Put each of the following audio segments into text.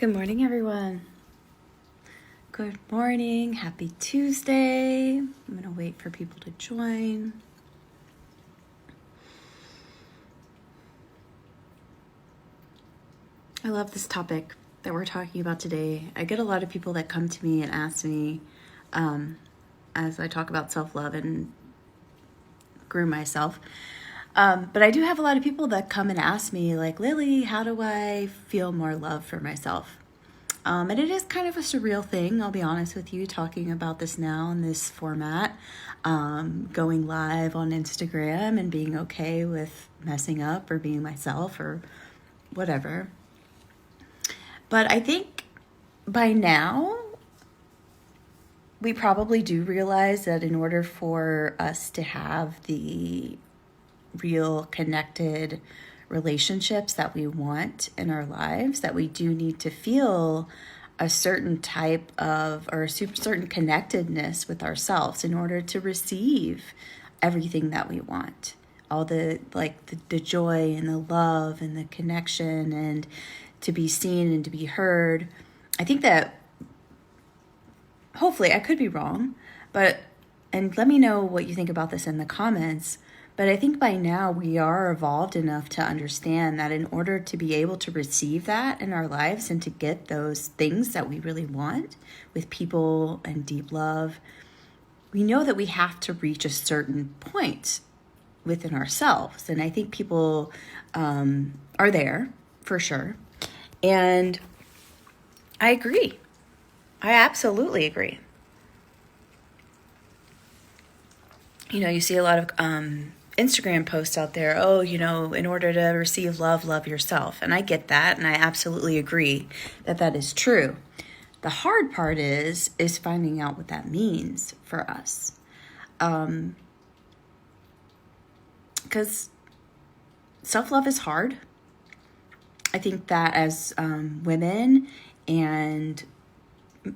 Good morning, everyone. Good morning. Happy Tuesday. I'm going to wait for people to join. I love this topic that we're talking about today. I get a lot of people that come to me and ask me as I talk about self-love and groom myself. But I do have a lot of people that come and ask me, like, Lilli, how do I feel more love for myself? And it is kind of a surreal thing, I'll be honest with you, talking about this now in this format, going live on Instagram and being okay with messing up or being myself or whatever. But I think by now, we probably do realize that in order for us to have the real connected relationships that we want in our lives, that we do need to feel a certain type of or a certain connectedness with ourselves in order to receive everything that we want, all the joy and the love and the connection and to be seen and to be heard. I think that hopefully, I could be wrong, and let me know what you think about this in the comments. But I think by now we are evolved enough to understand that in order to be able to receive that in our lives and to get those things that we really want with people and deep love, we know that we have to reach a certain point within ourselves. And I think people are there for sure. And I agree. I absolutely agree. You know, you see a lot of Instagram posts out there, in order to receive love, love yourself. And I get that, and I absolutely agree that that is true. The hard part is finding out what that means for us. Because self-love is hard. I think that as women and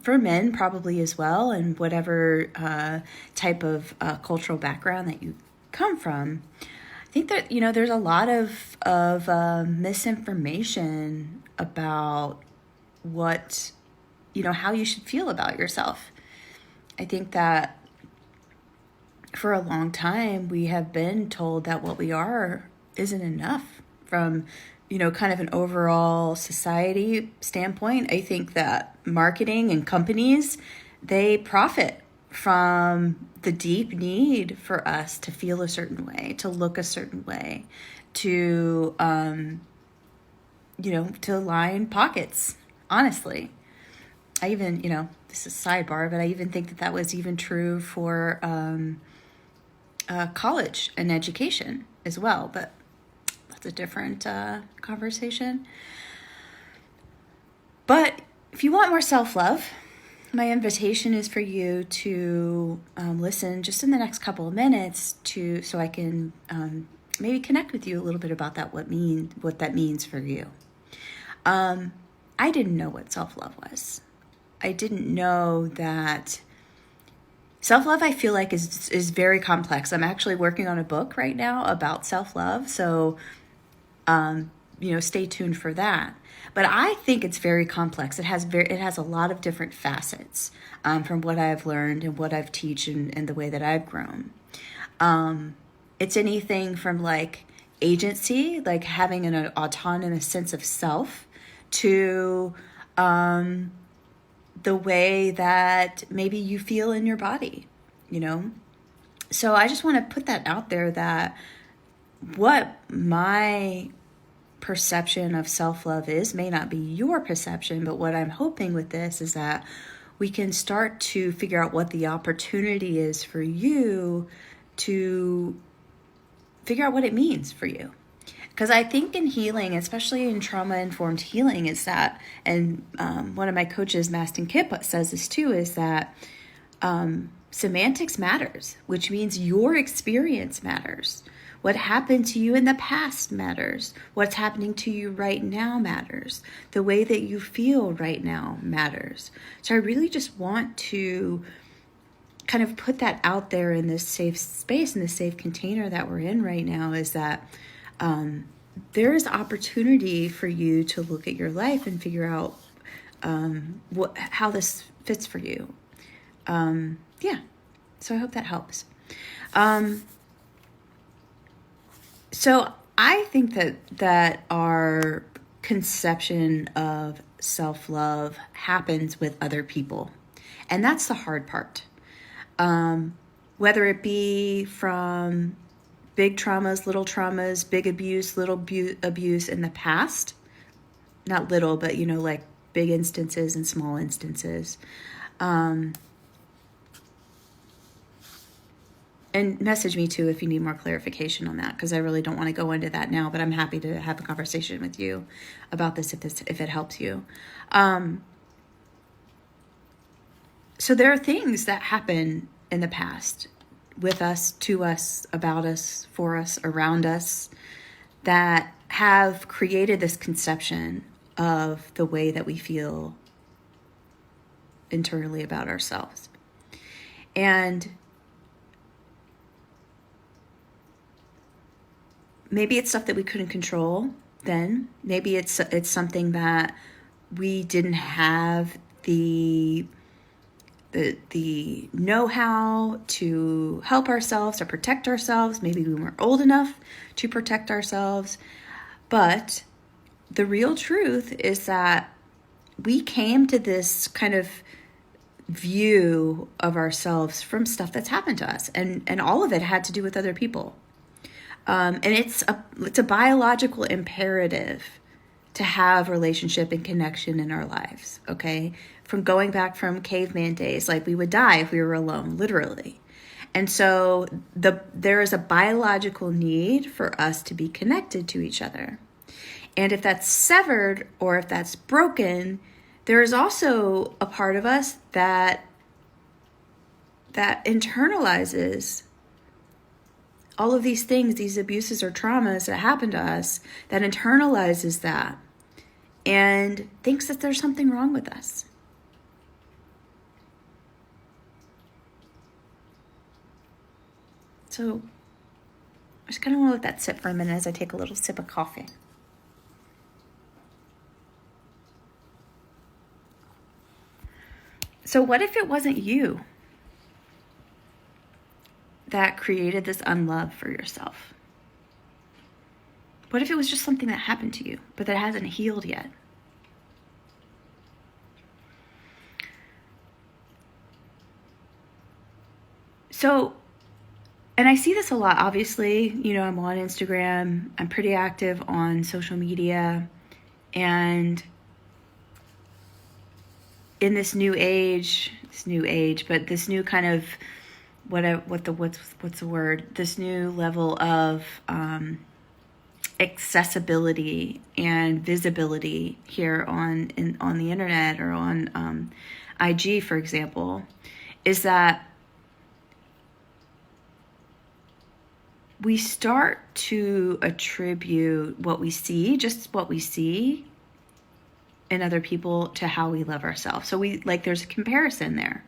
for men probably as well, and whatever type of cultural background that you come from, I think that, there's a lot of misinformation about what, how you should feel about yourself. I think that for a long time, we have been told that what we are isn't enough from, kind of an overall society standpoint. I think that marketing and companies, they profit from the deep need for us to feel a certain way, to look a certain way, to, to line pockets, honestly. I even, this is a sidebar, but I even think that was even true for college and education as well, but that's a different conversation. But if you want more self-love, my invitation is for you to listen just in the next couple of minutes so I can maybe connect with you a little bit about that, what that means for you. I didn't know what self-love was. I didn't know that self-love, I feel like, is very complex. I'm actually working on a book right now about self-love, so stay tuned for that. But I think it's very complex. It has a lot of different facets from what I've learned and what I've taught and the way that I've grown. It's anything from like agency, like having an autonomous sense of self, to the way that maybe you feel in your body, So I just want to put that out there, that what my perception of self-love may not be your perception, but what I'm hoping with this is that we can start to figure out what the opportunity is for you to figure out what it means for you. Because I think in healing, especially in trauma-informed healing, is that, and one of my coaches, Mastin Kip, says this too, is that semantics matters, which means your experience matters. What happened to you in the past matters. What's happening to you right now matters. The way that you feel right now matters. So I really just want to kind of put that out there in this safe space, in this safe container that we're in right now, is that there is opportunity for you to look at your life and figure out how this fits for you. Yeah. So I hope that helps. So I think that our conception of self-love happens with other people. And that's the hard part. Whether it be from big traumas, little traumas, big abuse, little abuse in the past, not little, but, like big instances and small instances. And message me too if you need more clarification on that, because I really don't want to go into that now, but I'm happy to have a conversation with you about this if it helps you. So there are things that happen in the past with us, to us, about us, for us, around us, that have created this conception of the way that we feel internally about ourselves. And maybe it's stuff that we couldn't control then. Maybe it's something that we didn't have the know-how to help ourselves or protect ourselves. Maybe we weren't old enough to protect ourselves. But the real truth is that we came to this kind of view of ourselves from stuff that's happened to us. And all of it had to do with other people. And it's a biological imperative to have relationship and connection in our lives, okay? From going back from caveman days, like we would die if we were alone, literally. And so there is a biological need for us to be connected to each other. And if that's severed or if that's broken, there is also a part of us that internalizes all of these things, these abuses or traumas that happen to us, that internalizes that and thinks that there's something wrong with us. So I just kind of want to let that sit for a minute as I take a little sip of coffee. So what if it wasn't you that created this unlove for yourself? What if it was just something that happened to you, but that hasn't healed yet? So, and I see this a lot, obviously. I'm on Instagram. I'm pretty active on social media. And in this new kind of, what's the word? This new level of accessibility and visibility here on the internet or on IG, for example, is that we start to attribute what we see in other people to how we love ourselves. So there's a comparison there.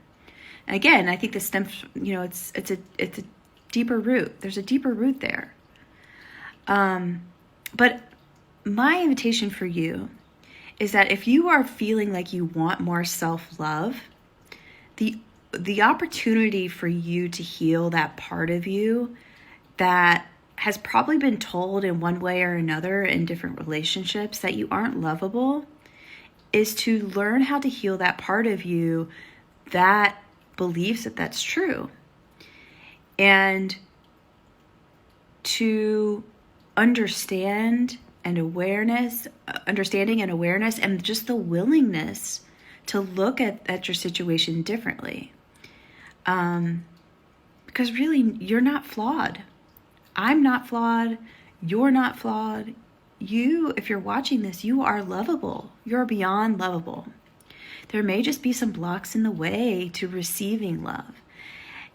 And again, I think this stems, it's a deeper root. There's a deeper root there. But my invitation for you is that if you are feeling like you want more self-love, the opportunity for you to heal that part of you that has probably been told in one way or another in different relationships that you aren't lovable is to learn how to heal that part of you that believes that that's true. And to understanding and awareness, and just the willingness to look at your situation differently. Because really, you're not flawed. I'm not flawed. You're not flawed. You, if you're watching this, you are lovable. You're beyond lovable. There may just be some blocks in the way to receiving love.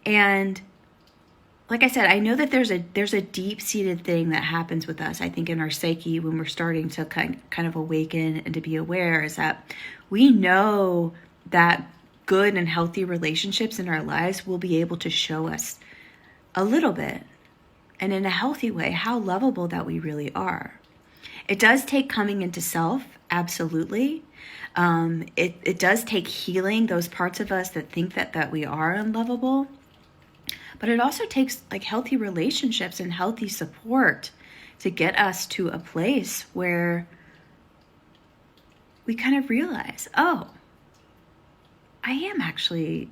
And like I said, I know that there's a deep-seated thing that happens with us, I think, in our psyche when we're starting to kind of awaken and to be aware, is that we know that good and healthy relationships in our lives will be able to show us a little bit, and in a healthy way, how lovable that we really are. It does take coming into self, absolutely, It does take healing those parts of us that think that we are unlovable. But it also takes like healthy relationships and healthy support to get us to a place where we kind of realize, oh, I am actually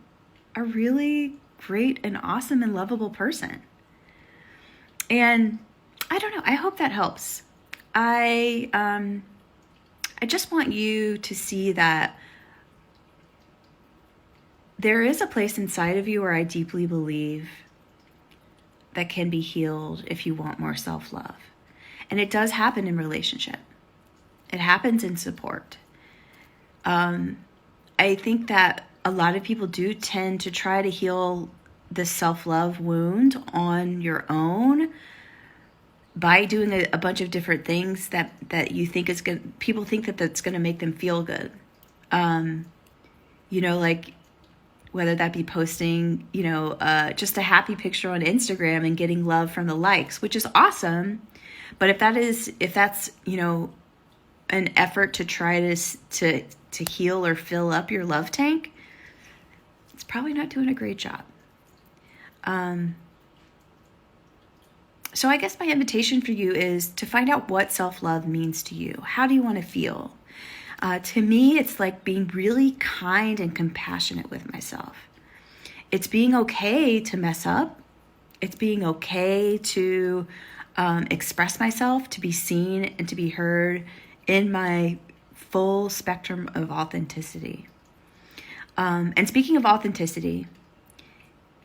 a really great and awesome and lovable person. And I don't know, I hope that helps. I just want you to see that there is a place inside of you where I deeply believe that can be healed if you want more self-love. And it does happen in relationship. It happens in support. I think that a lot of people do tend to try to heal the self-love wound on your own by doing a bunch of different things that you think is good. People think that that's going to make them feel good. Like whether that be posting, just a happy picture on Instagram and getting love from the likes, which is awesome. But if that's, an effort to try to heal or fill up your love tank, it's probably not doing a great job. So I guess my invitation for you is to find out what self-love means to you. How do you want to feel? To me, it's like being really kind and compassionate with myself. It's being okay to mess up. It's being okay to express myself, to be seen and to be heard in my full spectrum of authenticity. And speaking of authenticity,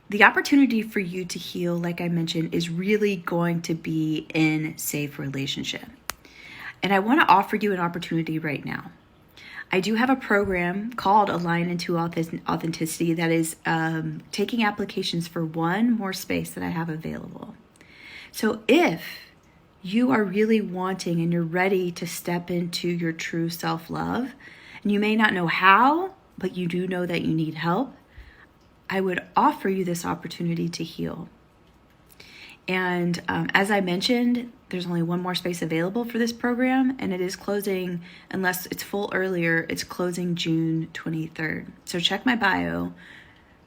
the opportunity for you to heal, like I mentioned, is really going to be in safe relationship. And I want to offer you an opportunity right now. I do have a program called Align into Authenticity that is taking applications for one more space that I have available. So if you are really wanting and you're ready to step into your true self-love, and you may not know how, but you do know that you need help, I would offer you this opportunity to heal. And as I mentioned, there's only one more space available for this program, and it is closing, unless it's full earlier, it's closing June 23rd. So check my bio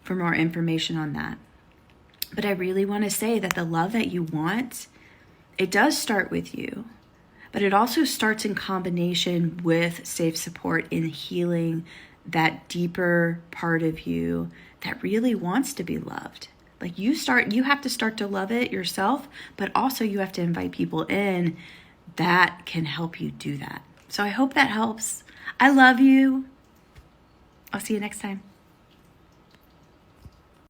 for more information on that. But I really want to say that the love that you want, it does start with you, but it also starts in combination with safe support in healing that deeper part of you that really wants to be loved. Like you have to start to love it yourself, but also you have to invite people in that can help you do that. So I hope that helps. I love you. I'll see you next time.